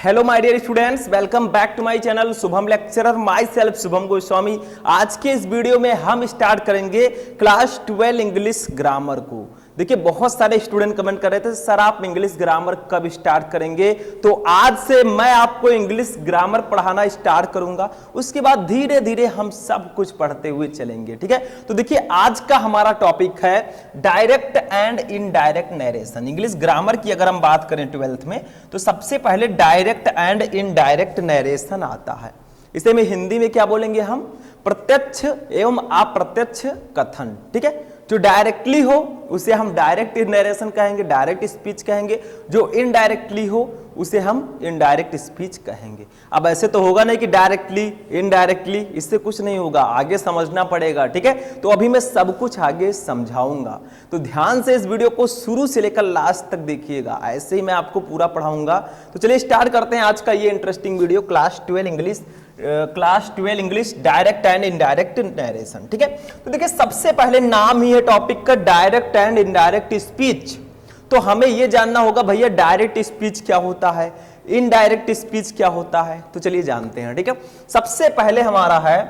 Hello my dear students, welcome back to my channel Shubham lecturer, myself Shubham Goswami. आज के इस video में हम स्टार्ट करेंगे क्लास 12 इंग्लिश ग्रामर को। देखिए, बहुत सारे स्टूडेंट कमेंट कर रहे थे सर आप इंग्लिश ग्रामर कब स्टार्ट करेंगे, तो आज से मैं आपको इंग्लिश ग्रामर पढ़ाना स्टार्ट करूंगा। उसके बाद धीरे धीरे हम सब कुछ पढ़ते हुए चलेंगे, ठीक है। तो देखिए, आज का हमारा टॉपिक है direct and indirect narration. English grammar की अगर हम बात करें 12th में, तो सबसे पहले डायरेक्ट एंड इनडायरेक्ट नरेशन आता है। इसे में हिंदी में क्या बोलेंगे हम, प्रत्यक्ष एवं अप्रत्यक्ष कथन, ठीक है। जो डायरेक्टली हो उसे हम डायरेक्ट नरेशन कहेंगे, डायरेक्ट स्पीच कहेंगे। जो इनडायरेक्टली हो उसे हम इनडायरेक्ट स्पीच कहेंगे। अब ऐसे तो होगा नहीं कि डायरेक्टली इनडायरेक्टली, इससे कुछ नहीं होगा, आगे समझना पड़ेगा, ठीक है। तो अभी मैं सब कुछ आगे समझाऊंगा, तो ध्यान से इस वीडियो को शुरू से लेकर लास्ट तक देखिएगा, ऐसे ही मैं आपको पूरा पढ़ाऊंगा। तो चलिए स्टार्ट करते हैं आज का ये interesting video, class 12 English direct and indirect narration, ठीक है। तो देखिए, सबसे पहले नाम ही है टॉपिक का डायरेक्ट एंड इनडायरेक्ट स्पीच। तो हमें यह जानना होगा भैया डायरेक्ट स्पीच क्या होता है, इनडायरेक्ट स्पीच क्या होता है। तो चलिए जानते हैं, ठीक है। सबसे पहले हमारा है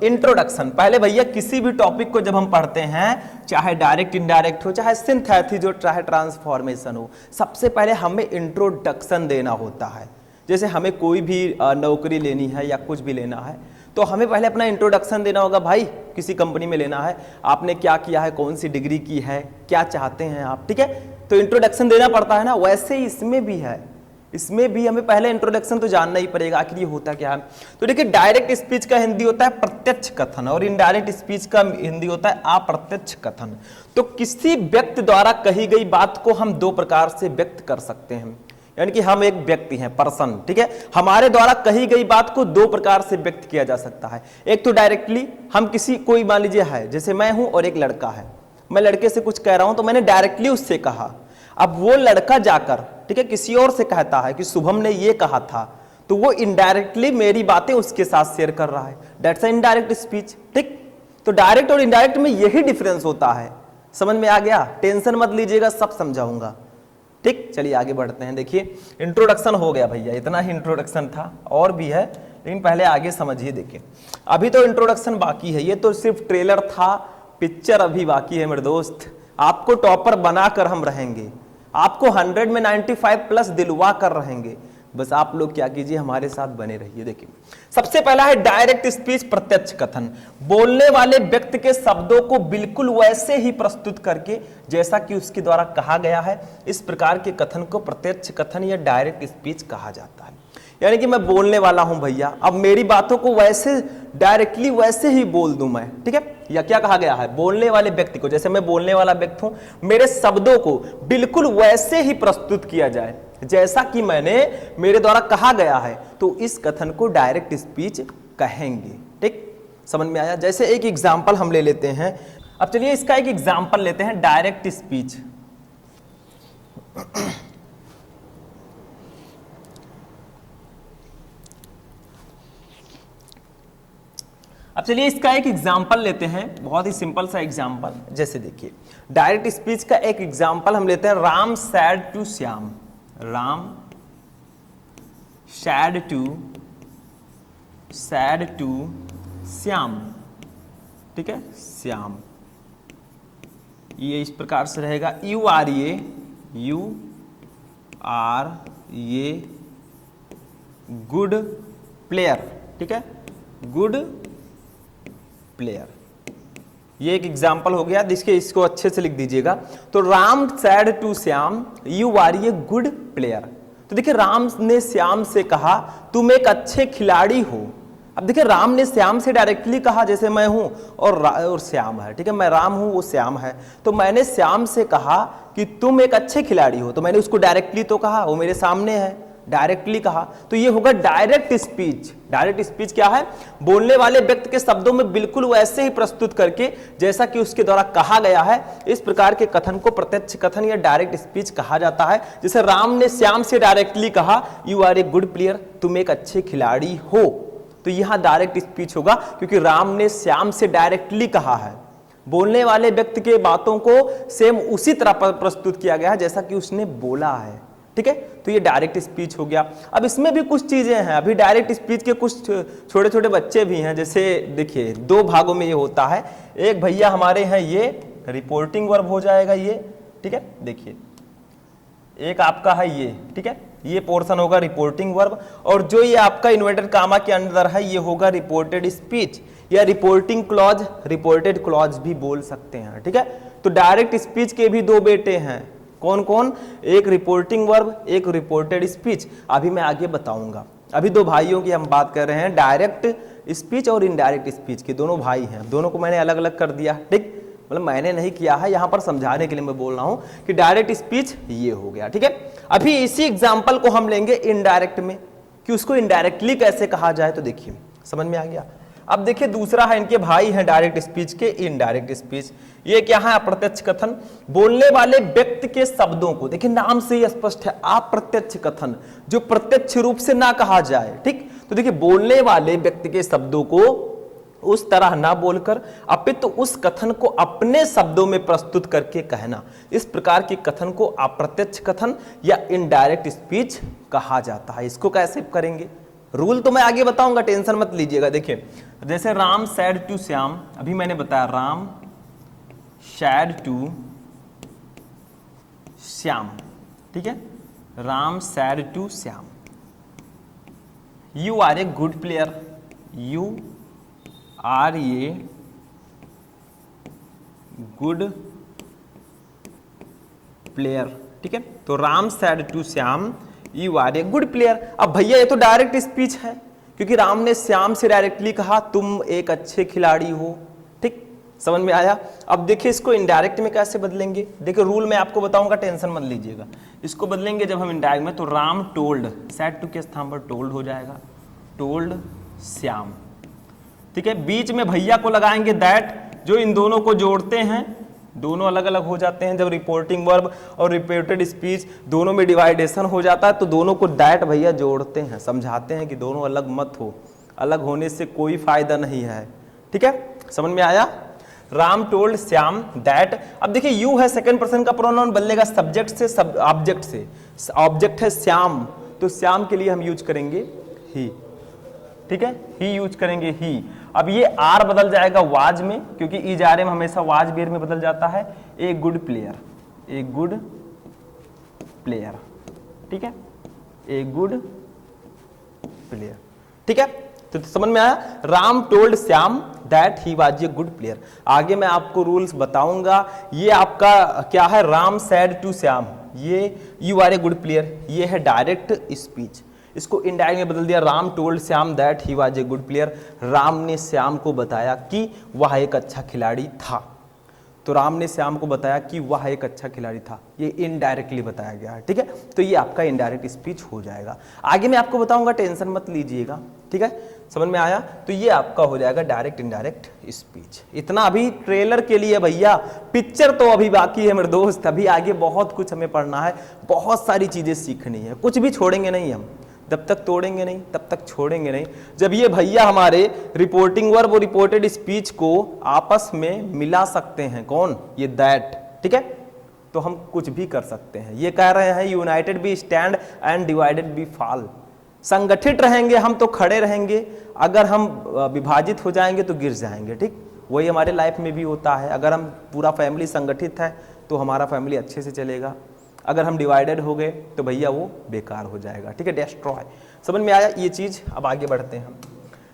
इंट्रोडक्शन। पहले भैया किसी भी टॉपिक को जब हम पढ़ते हैं, चाहे डायरेक्ट इनडायरेक्ट हो, चाहे सिंथेसिस हो, चाहे ट्रांसफॉर्मेशन हो, सबसे पहले हमें इंट्रोडक्शन देना होता है। जैसे हमें कोई भी नौकरी लेनी है या कुछ भी लेना है, तो हमें पहले अपना इंट्रोडक्शन देना होगा। भाई किसी कंपनी में लेना है, आपने क्या किया है, कौन सी डिग्री की है, क्या चाहते हैं आप, ठीक है। तो इंट्रोडक्शन देना पड़ता है ना, वैसे ही इसमें भी है। इसमें भी हमें पहले इंट्रोडक्शन तो जानना ही पड़ेगा, आखिर ये होता क्या है। तो देखिए, डायरेक्ट स्पीच का हिंदी होता है प्रत्यक्ष कथन और इनडायरेक्ट स्पीच का हिंदी होता है अप्रत्यक्ष कथन। तो किसी व्यक्ति द्वारा कही गई बात को हम दो प्रकार से व्यक्त कर सकते हैं, यानी कि हम एक व्यक्ति हैं, पर्सन, ठीक है। हमारे द्वारा कही गई बात को दो प्रकार से व्यक्त किया जा सकता है। एक तो डायरेक्टली, हम किसी कोई मान लीजिए है, जैसे मैं हूं और एक लड़का है, मैं लड़के से कुछ कह रहा हूं तो मैंने डायरेक्टली उससे कहा। अब वो लड़का जाकर, ठीक है, किसी और से कहता है कि शुभम ने ये कहा था, तो वो इनडायरेक्टली मेरी बातें उसके साथ शेयर कर रहा है। दैट्स इनडायरेक्ट स्पीच, ठीक। तो डायरेक्ट और इनडायरेक्ट में यही डिफरेंस होता है। समझ में आ गया, टेंशन मत लीजिएगा, सब समझाऊंगा, ठीक। चलिए आगे बढ़ते हैं। देखिए, इंट्रोडक्शन हो गया भैया, इतना ही इंट्रोडक्शन था, और भी है लेकिन पहले आगे समझिए। देखिए, अभी तो इंट्रोडक्शन बाकी है, ये तो सिर्फ ट्रेलर था, पिक्चर अभी बाकी है मेरे दोस्त। आपको टॉपर बनाकर हम रहेंगे, आपको 100 में 95 प्लस दिलवा कर रहेंगे। बस आप लोग क्या कीजिए, हमारे साथ बने रहिए। देखिए, सबसे पहला है डायरेक्ट स्पीच, प्रत्यक्ष कथन। बोलने वाले व्यक्ति के शब्दों को बिल्कुल वैसे ही प्रस्तुत करके जैसा कि उसके द्वारा कहा गया है, इस प्रकार के कथन को प्रत्यक्ष कथन या डायरेक्ट स्पीच कहा जाता है। यानी कि मैं बोलने वाला हूं भैया, अब मेरी बातों को वैसे डायरेक्टली वैसे ही बोल दूं मैं, ठीक है। या क्या कहा गया है, बोलने वाले व्यक्ति को, जैसे मैं बोलने वाला व्यक्ति हूं, मेरे शब्दों को बिल्कुल वैसे ही प्रस्तुत किया जाए जैसा कि मेरे द्वारा कहा गया है, तो इस कथन को डायरेक्ट स्पीच कहेंगे, ठीक। समझ में आया। जैसे एक एग्जांपल हम ले लेते हैं। अब चलिए इसका एक एग्जांपल लेते हैं, डायरेक्ट स्पीच। अब चलिए इसका एक एग्जांपल लेते हैं, बहुत ही सिंपल सा एग्जांपल। जैसे देखिए, डायरेक्ट स्पीच का एक एग्जांपल हम लेते हैं, Ram said to Shyam. Ram said to Shyam, ठीक है, श्याम। ये इस प्रकार से रहेगा, यू आर ये गुड प्लेयर, ठीक है, गुड प्लेयर। ये एक एग्जाम्पल हो गया, जिसके इसको अच्छे से लिख दीजिएगा। तो Ram said to Shyam, you are a good player. तो देखिए, राम ने श्याम से कहा तुम एक अच्छे खिलाड़ी हो। अब देखिए, राम ने श्याम से डायरेक्टली कहा, जैसे मैं हूं और श्याम है, ठीक है, मैं राम हूं, वो श्याम है, तो मैंने श्याम से कहा कि तुम एक अच्छे खिलाड़ी हो, तो मैंने उसको डायरेक्टली तो कहा, वो मेरे सामने है, डायरेक्टली कहा, तो ये होगा डायरेक्ट स्पीच। डायरेक्ट स्पीच क्या है, बोलने वाले व्यक्ति के शब्दों में बिल्कुल वैसे ही प्रस्तुत करके जैसा कि उसके द्वारा कहा गया है, इस प्रकार के कथन को प्रत्यक्ष कथन या डायरेक्ट स्पीच कहा जाता है। जैसे राम ने श्याम से डायरेक्टली कहा you are a good player, तुम एक अच्छे खिलाड़ी हो, तो यहां डायरेक्ट स्पीच होगा, क्योंकि राम ने श्याम से डायरेक्टली कहा है। बोलने वाले व्यक्ति के बातों को सेम उसी तरह प्रस्तुत किया गया है जैसा कि उसने बोला है। ठीक है, तो ये डायरेक्ट स्पीच हो गया। अब इसमें भी कुछ चीजें हैं, अभी डायरेक्ट स्पीच के कुछ छोटे छोटे बच्चे भी हैं। जैसे देखिए 2 भागों में ये होता है। एक भैया हमारे हैं ये रिपोर्टिंग वर्ब हो जाएगा ये, ठीक है, देखिए एक आपका है ये, ठीक है, ये पोर्शन होगा रिपोर्टिंग वर्ब, और जो ये आपका इन्वर्टेड कामा के अंदर है ये होगा रिपोर्टेड स्पीच या रिपोर्टिंग क्लॉज, रिपोर्टेड क्लॉज भी बोल सकते हैं, ठीक है। तो डायरेक्ट स्पीच के भी 2 बेटे हैं, कौन कौन, एक रिपोर्टिंग वर्ब, एक रिपोर्टेड स्पीच। अभी मैं आगे बताऊंगा। अभी 2 भाइयों की हम बात कर रहे हैं, डायरेक्ट स्पीच और इनडायरेक्ट स्पीच के, दोनों भाई हैं, दोनों को मैंने अलग अलग कर दिया, ठीक, मतलब मैंने नहीं किया है, यहां पर समझाने के लिए मैं बोल रहा हूं कि डायरेक्ट स्पीच ये हो गया, ठीक है। अभी इसी एग्जांपल को हम लेंगे इनडायरेक्ट में, कि उसको इनडायरेक्टली कैसे कहा जाए, तो देखिए समझ में आ गया। अब देखिए दूसरा है, इनके भाई हैं डायरेक्ट स्पीच के इनडायरेक्ट स्पीच। ये क्या है, अप्रत्यक्ष कथन, बोलने वाले व्यक्ति के शब्दों को, देखिए नाम से ही स्पष्ट है, अप्रत्यक्ष कथन, जो प्रत्यक्ष रूप से ना कहा जाए, ठीक। तो देखिए बोलने वाले व्यक्ति के शब्दों को उस तरह ना बोलकर अपितु उस कथन को अपने शब्दों में प्रस्तुत करके कहना, इस प्रकार के कथन को अप्रत्यक्ष कथन या इनडायरेक्ट स्पीच कहा जाता है। इसको कैसे करेंगे, रूल तो मैं आगे बताऊंगा, टेंशन मत लीजिएगा। देखिए जैसे राम सैड टू श्याम, अभी मैंने बताया राम सैड टू श्याम, ठीक है, Ram said to Shyam, you are a good player, you are a good player, ठीक है। तो Ram said to Shyam you are a good player. अब भैया ये तो डायरेक्ट स्पीच है, क्योंकि राम ने श्याम से डायरेक्टली कहा तुम एक अच्छे खिलाड़ी हो, ठीक, समझ में आया। अब देखिए इसको इनडायरेक्ट में कैसे बदलेंगे, देखिए रूल मैं आपको बताऊंगा, टेंशन मत लीजिएगा। इसको बदलेंगे जब हम इनडायरेक्ट में, तो राम टोल्ड, सैड टू के स्थान पर टोल्ड हो जाएगा, टोल्ड श्याम, ठीक है। बीच में भैया को लगाएंगे दैट, जो इन दोनों को जोड़ते हैं, दोनों अलग अलग हो जाते हैं। जब रिपोर्टिंग वर्ब और रिपोर्टेड स्पीच दोनों में डिवाइडेशन हो जाता है, तो दोनों को दैट भैया जोड़ते हैं, समझाते हैं कि दोनों अलग मत हो, अलग होने से कोई फायदा नहीं है, ठीक है, समझ में आया। Ram told Shyam that. अब देखिए यू है सेकंड पर्सन का प्रोनाउन, बदलेगा सब्जेक्ट से सब ऑब्जेक्ट से, ऑब्जेक्ट है श्याम, तो श्याम के लिए हम यूज करेंगे ही, ठीक है, ही यूज करेंगे ही। अब ये आर बदल जाएगा वाज में, क्योंकि इजारे में हमेशा वाज बेर में बदल जाता है। ए गुड प्लेयर, ए गुड प्लेयर, ठीक है, ए गुड प्लेयर, ठीक है। तो समझ में आया, Ram told Shyam that he was a good player. आगे मैं आपको रूल्स बताऊंगा। ये आपका क्या है, राम सैड टू श्याम, ये you are a good player, ये है डायरेक्ट स्पीच। इसको इनडायरेक्ट में बदल दिया, Ram told Shyam that he was a good player, राम ने श्याम को बताया कि वह एक अच्छा खिलाड़ी था। तो राम ने श्याम को बताया कि वह एक अच्छा खिलाड़ी था, ये इनडायरेक्टली बताया गया है, ठीक है। तो ये आपका इनडायरेक्ट स्पीच हो जाएगा। आगे मैं आपको बताऊंगा, टेंशन मत लीजिएगा, ठीक है, समझ में आया। तो ये आपका हो जाएगा डायरेक्ट इनडायरेक्ट स्पीच। इतना अभी ट्रेलर के लिए भैया, पिक्चर तो अभी बाकी है मेरे दोस्त, अभी आगे बहुत कुछ हमें पढ़ना है, बहुत सारी चीजें सीखनी है, कुछ भी छोड़ेंगे नहीं हम, जब तक तोड़ेंगे नहीं तब तक छोड़ेंगे नहीं। जब ये भैया हमारे रिपोर्टिंग वर्ब और रिपोर्टेड स्पीच को आपस में मिला सकते हैं, कौन, ये दैट, ठीक है, तो हम कुछ भी कर सकते हैं। ये कह रहे हैं united be stand and divided be fall, संगठित रहेंगे हम तो खड़े रहेंगे, अगर हम विभाजित हो जाएंगे तो गिर जाएंगे, ठीक। वही हमारे लाइफ में भी होता है, अगर हम पूरा फैमिली संगठित है तो हमारा फैमिली अच्छे से चलेगा, अगर हम डिवाइडेड हो गए तो भैया वो बेकार हो जाएगा, ठीक है, डिस्ट्रॉय। समझ में आया ये चीज। अब आगे बढ़ते हैं,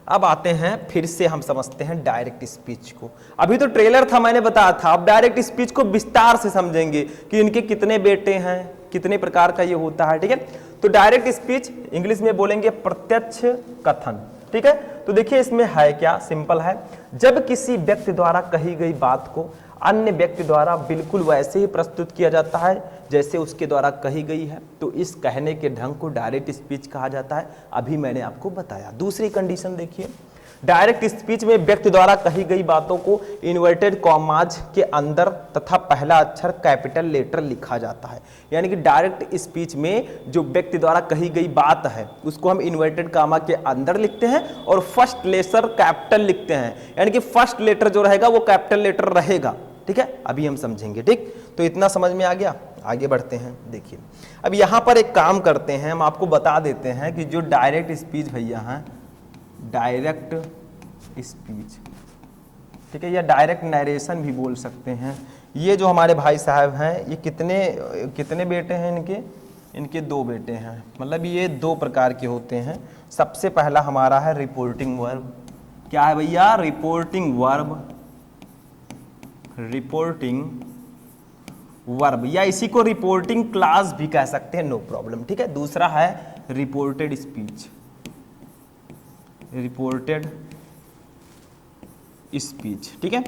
अब आते हैं फिर से हम समझते हैं डायरेक्ट स्पीच को। अभी तो ट्रेलर था, मैंने बताया था, अब डायरेक्ट स्पीच को विस्तार से समझेंगे कि इनके कितने बेटे हैं, कितने प्रकार का ये होता है, ठीक है। तो डायरेक्ट स्पीच इंग्लिश में बोलेंगे प्रत्यक्ष कथन, ठीक है। तो देखिए इसमें है क्या, सिंपल है, जब किसी व्यक्ति द्वारा कही गई बात को अन्य व्यक्ति द्वारा बिल्कुल वैसे ही प्रस्तुत किया जाता है जैसे उसके द्वारा कही गई है, तो इस कहने के ढंग को डायरेक्ट स्पीच कहा जाता है। अभी मैंने आपको बताया। दूसरी कंडीशन देखिए, डायरेक्ट स्पीच में व्यक्ति द्वारा कही गई बातों को इन्वर्टेड कॉमाज के अंदर तथा पहला अक्षर कैपिटल लेटर लिखा जाता है। यानी कि डायरेक्ट स्पीच में जो व्यक्ति द्वारा कही गई बात है उसको हम इन्वर्टेड कॉमा के अंदर लिखते हैं और फर्स्ट लेटर कैपिटल लिखते हैं, यानी कि फर्स्ट लेटर जो रहेगा वो कैपिटल लेटर रहेगा, ठीक है। अभी हम समझेंगे, ठीक। तो इतना समझ में आ गया। आगे बढ़ते हैं। देखिए अब यहाँ पर एक काम करते हैं, हम आपको बता देते हैं कि जो डायरेक्ट स्पीच भैया हैं, डायरेक्ट स्पीच, ठीक है, या डायरेक्ट नरेशन भी बोल सकते हैं। ये जो हमारे भाई साहब हैं, ये कितने बेटे हैं इनके 2 बेटे हैं, मतलब ये 2 प्रकार के होते हैं। सबसे पहला हमारा है रिपोर्टिंग वर्ब। क्या है भैया? रिपोर्टिंग वर्ब, रिपोर्टिंग वर्ब, या इसी को रिपोर्टिंग क्लास भी कह सकते हैं, नो प्रॉब्लम, ठीक है। दूसरा है रिपोर्टेड स्पीच, रिपोर्टेड स्पीच, ठीक है।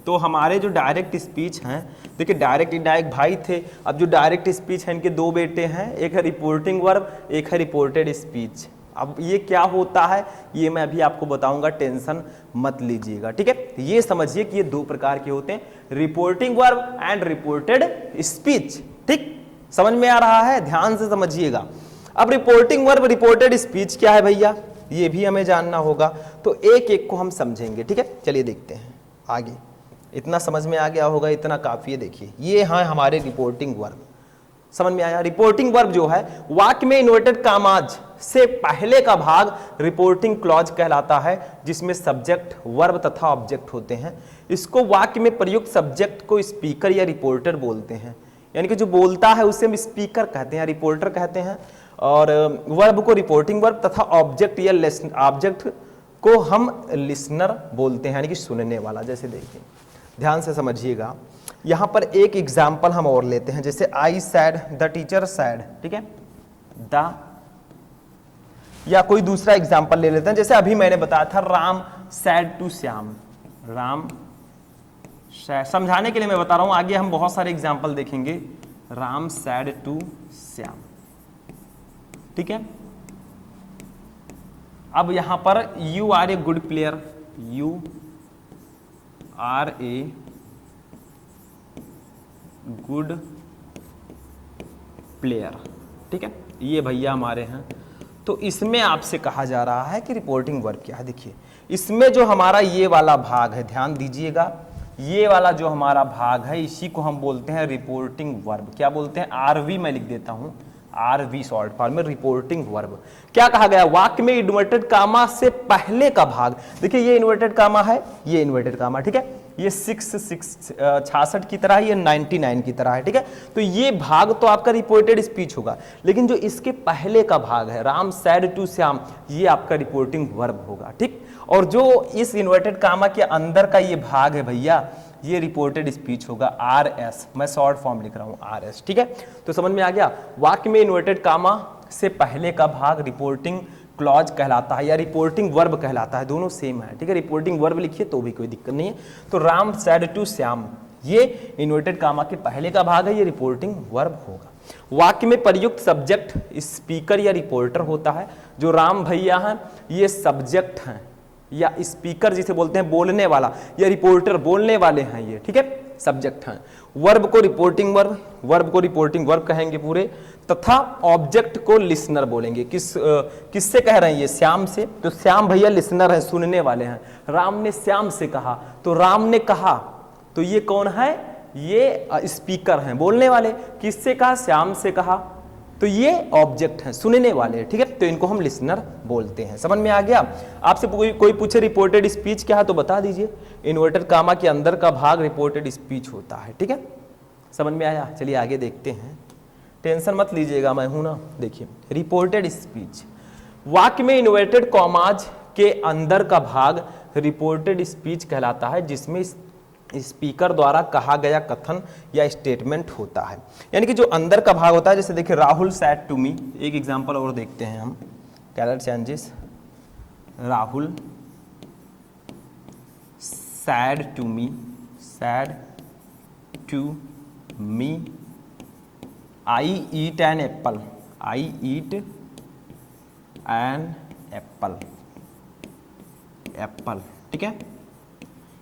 तो हमारे जो डायरेक्ट स्पीच हैं, देखिए डायरेक्ट इनडायरेक्ट भाई थे, अब जो डायरेक्ट स्पीच है इनके 2 बेटे हैं, एक है रिपोर्टिंग वर्ब, एक है रिपोर्टेड स्पीच। अब ये क्या होता है ये मैं अभी आपको बताऊंगा, टेंशन मत लीजिएगा, ठीक है। ये समझिए कि ये 2 प्रकार के होते हैं, reporting verb and reported speech, ठीक, समझ में आ रहा है? ध्यान से समझिएगा। अब रिपोर्टिंग वर्ब, रिपोर्टेड स्पीच क्या है भैया, ये भी हमें जानना होगा, तो एक एक को हम समझेंगे, ठीक है। चलिए देखते हैं आगे, इतना समझ में आ गया होगा, इतना काफी है। देखिए ये हैं हमारे रिपोर्टिंग वर्ब, समझ में आया? रिपोर्टिंग वर्ब जो है, वाक्य में इन्वर्टेड कामाज से पहले का भाग रिपोर्टिंग क्लॉज कहलाता है, जिसमें सब्जेक्ट, वर्ब तथा ऑब्जेक्ट होते हैं। इसको वाक्य में प्रयुक्त सब्जेक्ट को स्पीकर या रिपोर्टर बोलते हैं, यानी कि जो बोलता है उसे हम स्पीकर कहते हैं, रिपोर्टर कहते हैं, और वर्ब को रिपोर्टिंग वर्ब तथा ऑब्जेक्ट या ऑब्जेक्ट को हम लिसनर बोलते हैं, यानी कि सुनने वाला। जैसे देखिए ध्यान से समझिएगा, यहां पर एक एग्जाम्पल हम और लेते हैं, जैसे आई सैड, द टीचर सैड, ठीक है, द, या कोई दूसरा एग्जाम्पल ले लेते हैं, जैसे अभी मैंने बताया था Ram said to Shyam, Ram said, समझाने के लिए मैं बता रहा हूं, आगे हम बहुत सारे एग्जाम्पल देखेंगे, राम सैड टू श्याम, ठीक है। अब यहां पर you are a good player, you are a good player, ठीक है, ये भैया हमारे हैं। तो इसमें आपसे कहा जा रहा है कि रिपोर्टिंग वर्ब क्या है। देखिए इसमें जो हमारा ये वाला भाग है, ध्यान दीजिएगा, ये वाला जो हमारा भाग है इसी को हम बोलते हैं रिपोर्टिंग वर्ब। क्या बोलते हैं? आरवी मैं लिख देता हूं, आरवी शॉर्ट फॉर्म में, रिपोर्टिंग वर्ब। क्या कहा गया? वाक्य में इन्वर्टेड कामा से पहले का भाग, देखिए ये इन्वर्टेड कामा है, ये इन्वर्टेड कामा, ठीक है, ये 66 की तरह है, ये 99 की तरह है, ठीक है। तो ये भाग तो आपका रिपोर्टेड स्पीच होगा, लेकिन जो इसके पहले का भाग है, राम सैड टू श्याम, ये आपका रिपोर्टिंग वर्ब होगा, ठीक। और जो इस इन्वर्टेड कामा के अंदर का ये भाग है भैया, ये रिपोर्टेड स्पीच होगा, आरएस, मैं शॉर्ट फॉर्म लिख रहा हूं, आरएस, ठीक है। तो समझ में आ गया, वाक्य में इन्वर्टेड कामा से पहले का भाग रिपोर्टिंग क्लॉज कहलाता है या रिपोर्टिंग वर्ब कहलाता है, दोनों सेम है, ठीक है। रिपोर्टिंग वर्ब लिखिए तो भी कोई दिक्कत नहीं है। तो राम सैड टू श्याम, ये इन्वर्टेड कामा के पहले का भाग है, ये रिपोर्टिंग वर्ब होगा। वाक्य में प्रयुक्त सब्जेक्ट स्पीकर या रिपोर्टर होता है। जो राम भैया हैं ये सब्जेक्ट हैं या स्पीकर जिसे बोलते हैं, बोलने वाला, या रिपोर्टर बोलने वाले हैं ये, ठीक है, सब्जेक्ट हैं। वर्ब को रिपोर्टिंग वर्ब, वर्ब को रिपोर्टिंग वर्ब कहेंगे पूरे, तथा ऑब्जेक्ट को लिसनर बोलेंगे। किससे कह रहे हैं? ये श्याम से। तो श्याम भैया लिसनर हैं, सुनने वाले हैं। राम ने श्याम से कहा, तो राम ने कहा, तो ये कौन है? ये स्पीकर हैं, बोलने वाले। किससे कहा? श्याम से कहा, तो ये ऑब्जेक्ट हैं, सुनने वाले, ठीक है। तो इनको हम लिसनर बोलते हैं। समझ में आ गया? आपसे कोई पूछे रिपोर्टेड स्पीच क्या है तो बता दीजिए, इन्वर्टेड कामा के अंदर का भाग रिपोर्टेड स्पीच होता है, ठीक है। समझ में आया? चलिए आगे देखते हैं, टेंशन मत लीजिएगा, मैं हूं ना। देखिए रिपोर्टेड स्पीच, वाक्य में इन्वर्टेड कॉमाज के अंदर का भाग रिपोर्टेड स्पीच कहलाता है, जिसमें स्पीकर द्वारा कहा गया कथन या स्टेटमेंट होता है। यानी कि जो अंदर का भाग होता है, जैसे देखिए राहुल सैड टू मी, एक एग्जांपल और देखते हैं हम, colour changes, Rahul said to me, said to me, I eat an apple, I eat an apple, apple, ठीक है।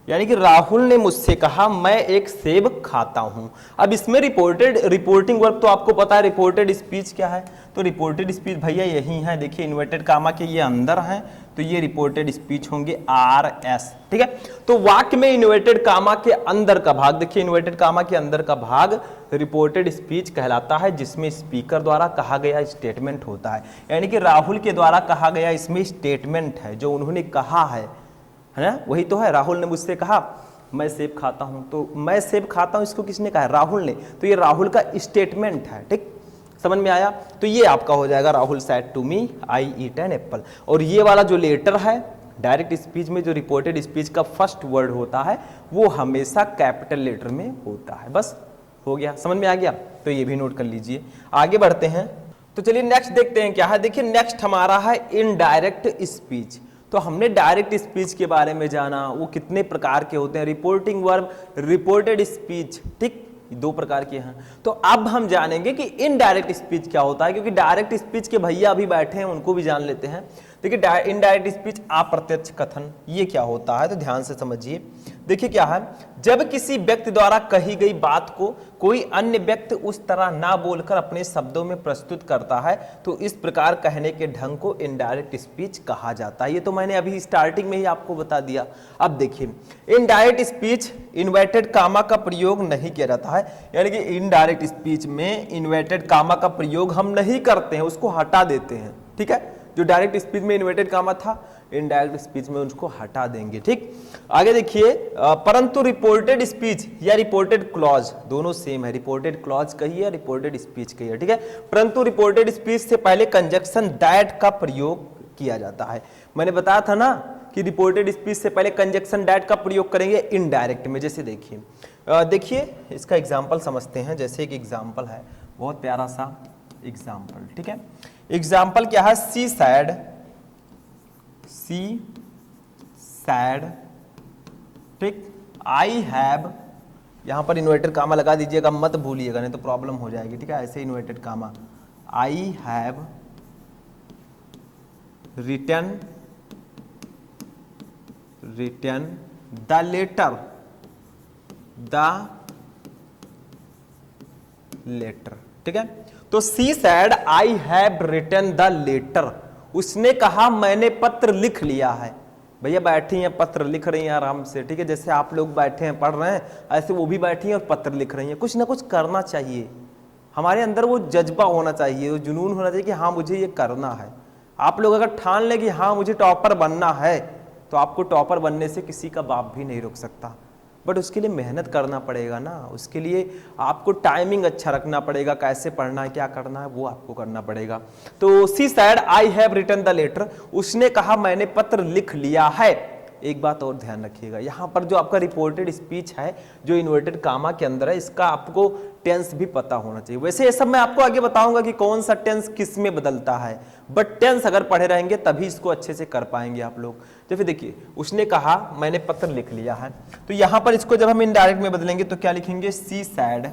यानी कि राहुल ने मुझसे कहा मैं एक सेब खाता हूं। अब इसमें रिपोर्टिंग वर्ब तो आपको पता है, रिपोर्टेड स्पीच क्या है? तो रिपोर्टेड स्पीच भैया यही है, देखिए इन्वर्टेड कामा के ये अंदर हैं, तो ये रिपोर्टेड स्पीच होंगे आरएस, ठीक है। तो वाक्य में इन्वर्टेड कामा के अंदर का भाग, देखिए इन्वर्टेड कामा के अंदर का भाग तो रिपोर्टेड स्पीच कहलाता है जिसमें स्पीकर द्वारा कहा गया स्टेटमेंट होता है, यानी कि राहुल के द्वारा कहा गया इसमें स्टेटमेंट है, जो उन्होंने कहा है ना, वही तो है। राहुल ने मुझसे कहा मैं सेब खाता हूं, तो मैं सेब खाता हूं इसको किसने कहा? राहुल ने। तो ये राहुल का स्टेटमेंट है, ठीक, समझ में आया? तो ये आपका हो जाएगा Rahul said to me I eat an apple. और ये वाला जो लेटर है डायरेक्ट स्पीच में, जो रिपोर्टेड स्पीच का फर्स्ट वर्ड होता है वो हमेशा कैपिटल लेटर में होता है। बस हो गया, समझ में आ गया? तो ये भी नोट कर लीजिए। आगे बढ़ते हैं, तो चलिए नेक्स्ट देखते हैं क्या है। देखिए नेक्स्ट हमारा है इनडायरेक्ट स्पीच। तो हमने डायरेक्ट स्पीच के बारे में जाना, वो कितने प्रकार के होते हैं, रिपोर्टिंग वर्ब, रिपोर्टेड स्पीच, ठीक, दो प्रकार के हैं। तो अब हम जानेंगे कि इनडायरेक्ट स्पीच क्या होता है, क्योंकि डायरेक्ट स्पीच के भैया अभी बैठे हैं, उनको भी जान लेते हैं। देखिए इनडायरेक्ट स्पीच, अप्रत्यक्ष कथन, ये क्या होता है, तो ध्यान से समझिए। देखिए क्या है, जब किसी व्यक्ति द्वारा कही गई बात को कोई अन्य व्यक्ति उस तरह ना बोलकर अपने शब्दों में प्रस्तुत करता है, तो इस प्रकार कहने के ढंग को इनडायरेक्ट स्पीच कहा जाता है। ये तो मैंने अभी स्टार्टिंग में ही आपको बता दिया। अब देखिए इनडायरेक्ट स्पीच इन्वर्टेड कामा का प्रयोग नहीं किया जाता है, यानी कि इनडायरेक्ट स्पीच में इन्वर्टेड कामा का प्रयोग हम नहीं करते हैं, उसको हटा देते हैं, ठीक है। जो डायरेक्ट स्पीच में इन्वर्टेड कामा था, इनडायरेक्ट स्पीच में उसको हटा देंगे, ठीक। आगे देखिए, परंतु रिपोर्टेड स्पीच या रिपोर्टेड क्लॉज दोनों सेम है। रिपोर्टेड क्लॉज कहिए, रिपोर्टेड स्पीच कहिए, ठीक है। परंतु रिपोर्टेड स्पीच से पहले कंजक्शन दैट का प्रयोग किया जाता है। मैंने बताया था ना कि रिपोर्टेड स्पीच से पहले कंजक्शन दैट का प्रयोग करेंगे इनडायरेक्ट में। जैसे देखिए इसका एग्जाम्पल समझते हैं। जैसे एक एग्जाम्पल है, बहुत प्यारा सा एग्जाम्पल, ठीक है। एग्जाम्पल क्या है, सी सैड, ठीक, आई हैव, यहां पर इन्वर्टेड कामा लगा दीजिएगा, मत भूलिएगा नहीं तो प्रॉब्लम हो जाएगी, ठीक है। ऐसे inverted comma, I have written the letter, ठीक है। तो she said I have written the letter, उसने कहा मैंने पत्र लिख लिया है। भैया बैठी हैं, पत्र लिख रही हैं आराम से, ठीक है। जैसे आप लोग बैठे हैं पढ़ रहे हैं, ऐसे वो भी बैठी हैं और पत्र लिख रही हैं। कुछ ना कुछ करना चाहिए, हमारे अंदर वो जज्बा होना चाहिए, वो जुनून होना चाहिए कि हाँ मुझे ये करना है। आप लोग अगर ठान लें कि हाँ मुझे टॉपर बनना है, तो आपको टॉपर बनने से किसी का बाप भी नहीं रोक सकता। बट उसके लिए मेहनत करना पड़ेगा ना, उसके लिए आपको टाइमिंग अच्छा रखना पड़ेगा, कैसे पढ़ना है, क्या करना है, वो आपको करना पड़ेगा। तो she said I have written the letter, उसने कहा मैंने पत्र लिख लिया है। एक बात और ध्यान रखिएगा, यहाँ पर जो आपका रिपोर्टेड स्पीच है जो इन्वर्टेड कामा के अंदर है, इसका आपको टेंस भी पता होना चाहिए। वैसे ये सब मैं आपको आगे बताऊंगा कि कौन सा टेंस किस में बदलता है, बट टेंस अगर पढ़े रहेंगे तभी इसको अच्छे से कर पाएंगे आप लोग। तो फिर देखिए, उसने कहा मैंने पत्र लिख लिया है, तो यहां पर इसको जब हम इनडायरेक्ट में बदलेंगे तो क्या लिखेंगे, सी सैड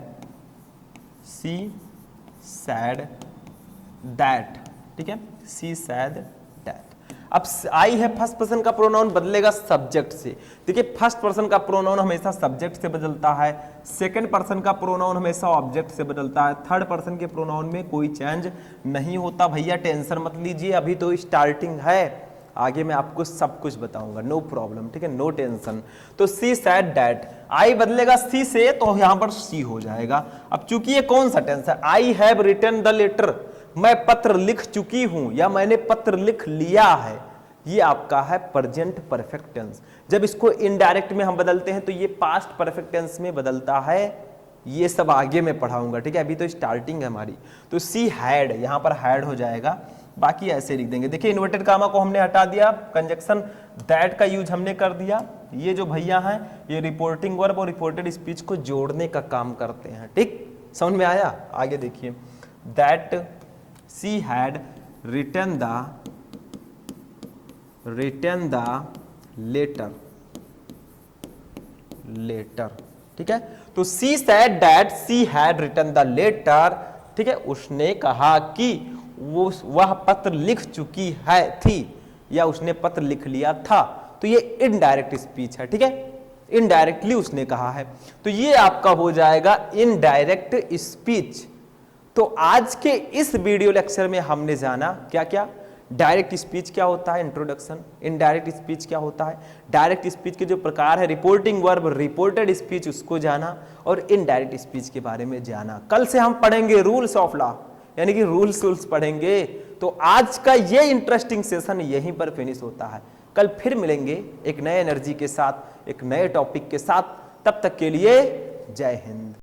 दैट, ठीक है, सी सैड दैट। अब आई है फर्स्ट पर्सन का प्रोनाउन बदलेगा सब्जेक्ट से। देखिए फर्स्ट पर्सन का प्रोनाउन हमेशा सब्जेक्ट से बदलता है, सेकंड पर्सन का प्रोनाउन हमेशा ऑब्जेक्ट से बदलता है, थर्ड पर्सन के प्रोनाउन में कोई चेंज नहीं होता। भैया टेंशन मत लीजिए, अभी तो स्टार्टिंग है, आगे मैं आपको सब कुछ बताऊंगा, नो प्रॉब्लम, ठीक है, नो टेंशन। तो सी सैड दैट, आई बदलेगा सी से तो यहां पर सी हो जाएगा। अब चूंकि ये कौन सा टेंस है, I have written the letter, मैं पत्र लिख चुकी हूं या मैंने पत्र लिख लिया है, ये आपका है प्रेजेंट परफेक्ट टेंस। जब इसको इनडायरेक्ट में हम बदलते हैं तो ये पास्ट परफेक्ट टेंस में बदलता है। ये सब आगे मैं पढ़ाऊंगा, ठीक है, अभी तो स्टार्टिंग है हमारी। तो सी हैड, यहां पर हैड हो जाएगा, बाकी ऐसे लिख देंगे। देखिए इन्वर्टेड कामा को हमने हटा दिया, कंजक्शन दैट का यूज हमने कर दिया। ये जो भैया हैं ये रिपोर्टिंग वर्ब और रिपोर्टेड स्पीच को जोड़ने का काम करते हैं, ठीक, समझ में आया। आगे देखिए, that she had written the letter, ठीक है। तो she said that she had written the letter, ठीक है, उसने कहा कि वह पत्र लिख चुकी है थी या उसने पत्र लिख लिया था। तो ये इनडायरेक्ट स्पीच है, ठीक है, इनडायरेक्टली उसने कहा है। तो ये आपका हो जाएगा इनडायरेक्ट स्पीच। तो आज के इस वीडियो लेक्चर में हमने जाना क्या क्या, डायरेक्ट स्पीच क्या होता है, इंट्रोडक्शन। इनडायरेक्ट स्पीच क्या होता है, डायरेक्ट स्पीच के जो प्रकार है, रिपोर्टिंग वर्ब, रिपोर्टेड स्पीच, उसको जाना, और इनडायरेक्ट स्पीच के बारे में जाना। कल से हम पढ़ेंगे रूल्स ऑफ लॉ, यानी कि रूल्स पढ़ेंगे। तो आज का ये इंटरेस्टिंग सेशन यहीं पर फिनिश होता है। कल फिर मिलेंगे एक नए एनर्जी के साथ, एक नए टॉपिक के साथ। तब तक के लिए जय हिंद।